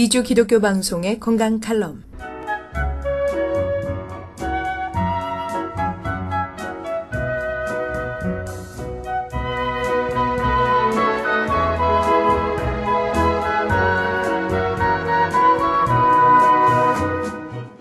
2주 기독교 방송의 건강 칼럼.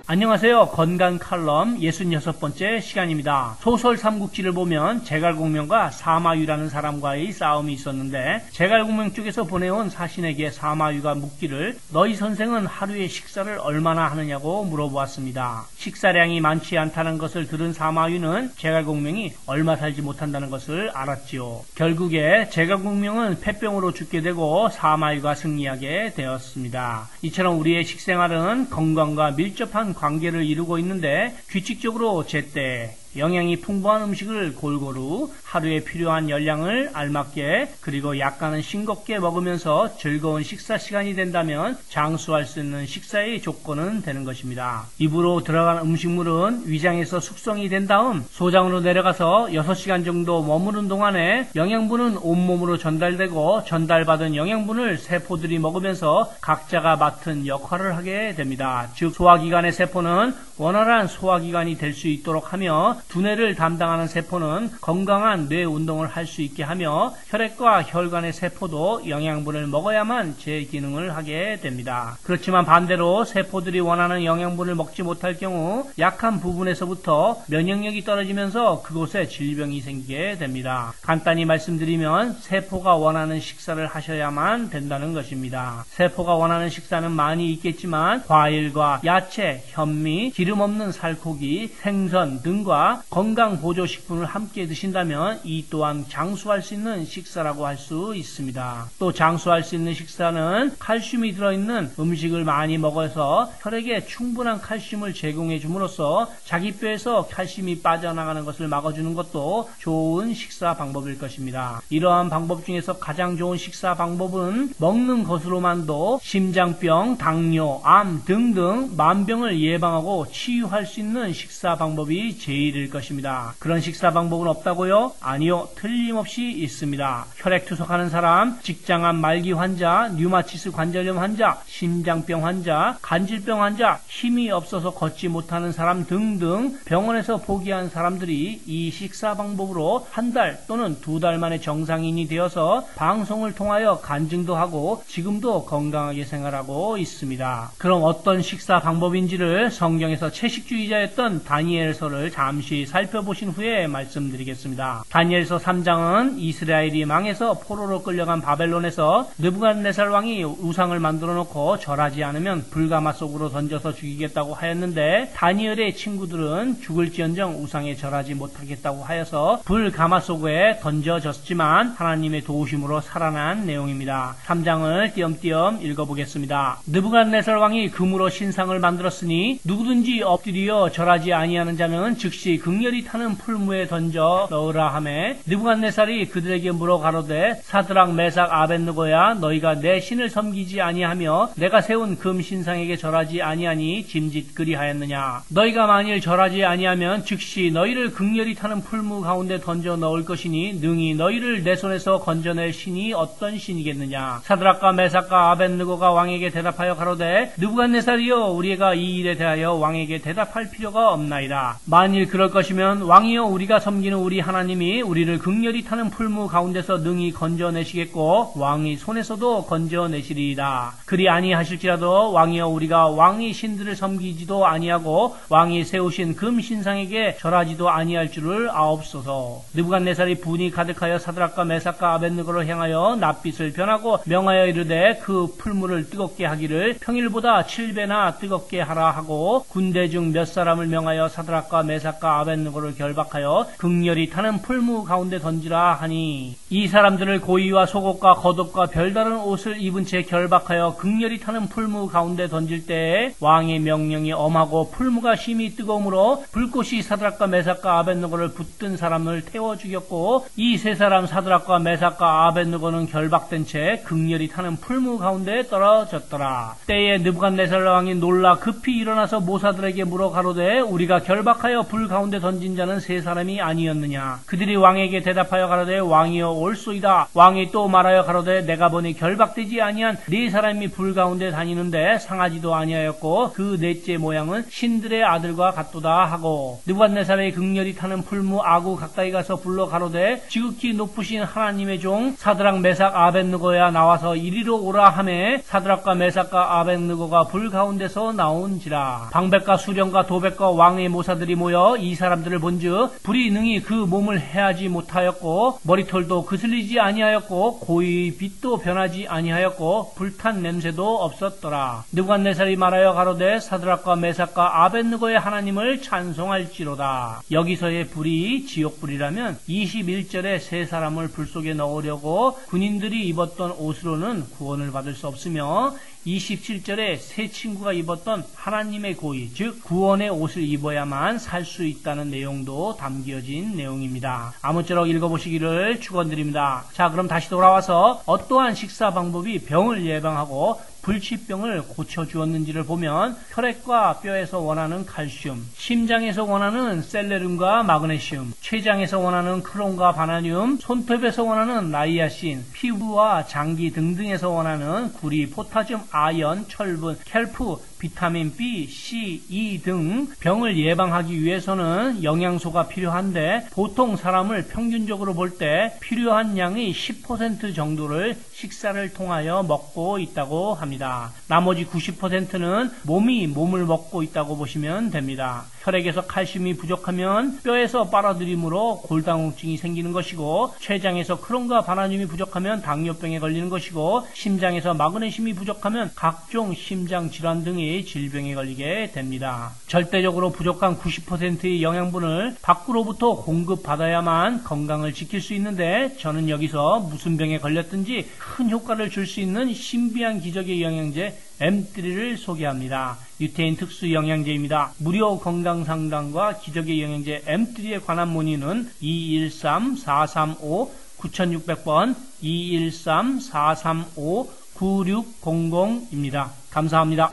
안녕하세요. 건강 칼럼 66번째 시간입니다. 소설 삼국지를 보면 제갈공명과 사마유라는 사람과의 싸움이 있었는데, 제갈공명 쪽에서 보내온 사신에게 사마유가 묻기를 너희 선생은 하루에 식사를 얼마나 하느냐고 물어보았습니다. 식사량이 많지 않다는 것을 들은 사마유는 제갈공명이 얼마 살지 못한다는 것을 알았지요. 결국에 제갈공명은 폐병으로 죽게 되고 사마유가 승리하게 되었습니다. 이처럼 우리의 식생활은 건강과 밀접한 관계를 이루고 있는데, 규칙적으로 제때 영양이 풍부한 음식을 골고루 하루에 필요한 열량을 알맞게, 그리고 약간은 싱겁게 먹으면서 즐거운 식사 시간이 된다면 장수할 수 있는 식사의 조건은 되는 것입니다. 입으로 들어간 음식물은 위장에서 숙성이 된 다음 소장으로 내려가서 6시간 정도 머무른 동안에 영양분은 온몸으로 전달되고, 전달받은 영양분을 세포들이 먹으면서 각자가 맡은 역할을 하게 됩니다. 즉, 소화기관의 세포는 원활한 소화기관이 될 수 있도록 하며, 두뇌를 담당하는 세포는 건강한 뇌 운동을 할 수 있게 하며, 혈액과 혈관의 세포도 영양분을 먹어야만 제 기능을 하게 됩니다. 그렇지만 반대로 세포들이 원하는 영양분을 먹지 못할 경우 약한 부분에서부터 면역력이 떨어지면서 그곳에 질병이 생기게 됩니다. 간단히 말씀드리면 세포가 원하는 식사를 하셔야만 된다는 것입니다. 세포가 원하는 식사는 많이 있겠지만 과일과 야채, 현미, 기름 없는 살코기, 생선 등과 건강 보조식품을 함께 드신다면 이 또한 장수할 수 있는 식사라고 할 수 있습니다. 또 장수할 수 있는 식사는 칼슘이 들어있는 음식을 많이 먹어서 혈액에 충분한 칼슘을 제공해 줌으로써 자기 뼈에서 칼슘이 빠져나가는 것을 막아주는 것도 좋은 식사 방법일 것입니다. 이러한 방법 중에서 가장 좋은 식사 방법은 먹는 것으로만도 심장병, 당뇨, 암 등등 만병을 예방하고 치유할 수 있는 식사 방법이 제일일 것입니다. 그런 식사 방법은 없다고요? 아니요, 틀림없이 있습니다. 혈액투석하는 사람, 직장암 말기 환자, 류마티스 관절염 환자, 심장병 환자, 간질병 환자, 힘이 없어서 걷지 못하는 사람 등등 병원에서 포기한 사람들이 이 식사 방법으로 한 달 또는 2달 만에 정상인이 되어서 방송을 통하여 간증도 하고 지금도 건강하게 생활하고 있습니다. 그럼 어떤 식사 방법인지를 성경에서 채식주의자였던 다니엘서를 잠시 살펴보신 후에 말씀드리겠습니다. 다니엘서 3장은 이스라엘이 망해서 포로로 끌려간 바벨론에서 느부갓네살 왕이 우상을 만들어 놓고 절하지 않으면 불가마 속으로 던져서 죽이겠다고 하였는데, 다니엘의 친구들은 죽을지언정 우상에 절하지 못하겠다고 하여서 불가마 속에 던져졌지만 하나님의 도우심으로 살아난 내용입니다. 3장을 띄엄띄엄 읽어보겠습니다. 느부갓네살 왕이 금으로 신상을 만들었으니 누구든지 엎드려 절하지 아니하는 자는 즉시 극렬히 타는 풀무에 던져 넣으라 하매, 느부갓네살이 그들에게 물어 가로되 사드락 메삭 아벳느고야, 너희가 내 신을 섬기지 아니하며 내가 세운 금 신상에게 절하지 아니하니 짐짓 그리하였느냐? 너희가 만일 절하지 아니하면 즉시 너희를 극렬히 타는 풀무 가운데 던져 넣을 것이니 능히 너희를 내 손에서 건져낼 신이 어떤 신이겠느냐? 사드락과 메삭과 아벳느고가 왕에게 대답하여 가로되 느부갓네살이여, 우리가 이 일에 대하여 왕에게 대답할 필요가 없나이다. 만일 그럴 것이면 왕이여, 우리가 섬기는 우리 하나님이 우리를 극렬히 타는 풀무 가운데서 능히 건져내시겠고 왕의 손에서도 건져내시리이다. 그리 아니하실지라도 왕이여, 우리가 왕의 신들을 섬기지도 아니하고 왕이 세우신 금 신상에게 절하지도 아니할 줄을 아옵소서. 느부갓네살이 분이 가득하여 사드락과 메삭과 아벳느고를 향하여 낯빛을 변하고 명하여 이르되 그 풀무를 뜨겁게 하기를 평일보다 7배나 뜨겁게 하라 하고, 군대 중 몇 사람을 명하여 사드락과 메삭과 아벳느고를 결박하여 극렬히 타는 풀무 가운데 던지라 하니, 이 사람들을 고의와 속옷과 겉옷과 별다른 옷을 입은 채 결박하여 극렬히 타는 풀무 가운데 던질 때에 왕의 명령이 엄하고 풀무가 심히 뜨거우므로 불꽃이 사드락과 메삭과 아벳느고를 붙든 사람을 태워 죽였고, 이 세 사람 사드락과 메삭과 아벳느고는 결박된 채 극렬히 타는 풀무 가운데 떨어졌더라. 때에 느부갓네살 왕이 놀라 급히 일어나서 모사들에게 물어 가로되 우리가 결박하여 불 가운데 가운데 던진 자는 세 사람이 아니었느냐. 그들이 왕에게 대답하여 가로되 왕이여 옳소이다. 왕이 또 말하여 가로되 내가 보니 결박되지 아니한 네 사람이 불 가운데 다니는데 상하지도 아니하였고 그 넷째 모양은 신들의 아들과 같도다 하고, 느부갓네살의 극렬히 타는 풀무 아구 가까이 가서 불러 가로되 지극히 높으신 하나님의 종 사드락 메삭 아벳느고야 나와서 이리로 오라 하매 사드락과 메삭과 아벳느고가 불 가운데서 나온지라. 방백과 수령과 도백과 왕의 모사들이 모여 이 사람들을 본즉 불이 능히 그 몸을 해하지 못하였고 머리털도 그슬리지 아니하였고 고의 빛도 변하지 아니하였고 불탄 냄새도 없었더라. 느부갓네살이 말하여 가로되 사드락과 메삭과 아벳느고의 하나님을 찬송할지로다. 여기서의 불이 지옥불이라면 21절에 세 사람을 불 속에 넣으려고 군인들이 입었던 옷으로는 구원을 받을 수 없으며 27절에 세 친구가 입었던 하나님의 고의, 즉 구원의 옷을 입어야만 살 수 있다는 내용도 담겨진 내용입니다. 아무쪼록 읽어보시기를 축원드립니다. 자, 그럼 다시 돌아와서 어떠한 식사 방법이 병을 예방하고 불치병을 고쳐주었는지를 보면 혈액과 뼈에서 원하는 칼슘, 심장에서 원하는 셀레늄과 마그네슘, 췌장에서 원하는 크론과 바나늄, 손톱에서 원하는 나이아신, 피부와 장기 등등에서 원하는 구리, 포타슘, 아연, 철분, 켈프, 비타민 B, C, E 등 병을 예방하기 위해서는 영양소가 필요한데 보통 사람을 평균적으로 볼 때 필요한 양의 10% 정도를 식사를 통하여 먹고 있다고 합니다. 나머지 90%는 몸이 몸을 먹고 있다고 보시면 됩니다. 혈액에서 칼슘이 부족하면 뼈에서 빨아들임으로 골다공증이 생기는 것이고, 췌장에서 크론과 바나늄이 부족하면 당뇨병에 걸리는 것이고, 심장에서 마그네슘이 부족하면 각종 심장 질환 등의 질병에 걸리게 됩니다. 절대적으로 부족한 90%의 영양분을 밖으로부터 공급받아야만 건강을 지킬 수 있는데, 저는 여기서 무슨 병에 걸렸든지 큰 효과를 줄 수 있는 신비한 기적의 영양제 M3를 소개합니다. 유태인 특수 영양제입니다. 무료 건강상담과 기적의 영양제 M3에 관한 문의는 213-435-9600번 213-435-9600입니다. 감사합니다.